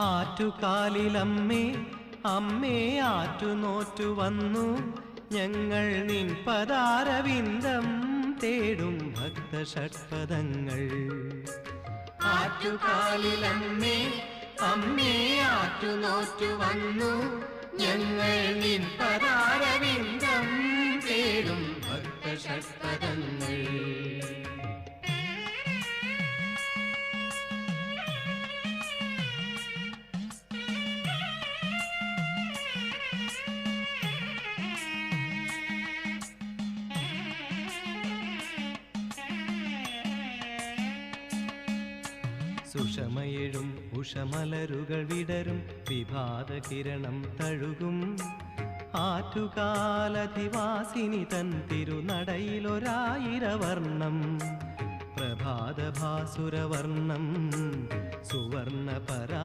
ആറ്റുകാലിലമ്മേ അമ്മേ ആറ്റുനോറ്റു വന്നു ഞങ്ങൾ നിൻ പദാരവിന്ദം തേടും ഭക്തഷഡ്പദങ്ങൾ. ആറ്റുകാലിലമ്മേ അമ്മേ ആറ്റുനോറ്റു വന്നു ഞങ്ങൾ നിൻ പദാരവിന്ദം തേടും ഭക്തഷഡ്പദങ്ങൾ. സുഷമയെഴും ഉഷമലരുകൾ വിടരും വിഭാതകിരണം തഴുകും ആറ്റുകാലധിവാസിനി തൻ തിരുനടയിലൊരായിരവർണ്ണം പ്രഭാതഭാസുരവർണ്ണം സുവർണ പരാ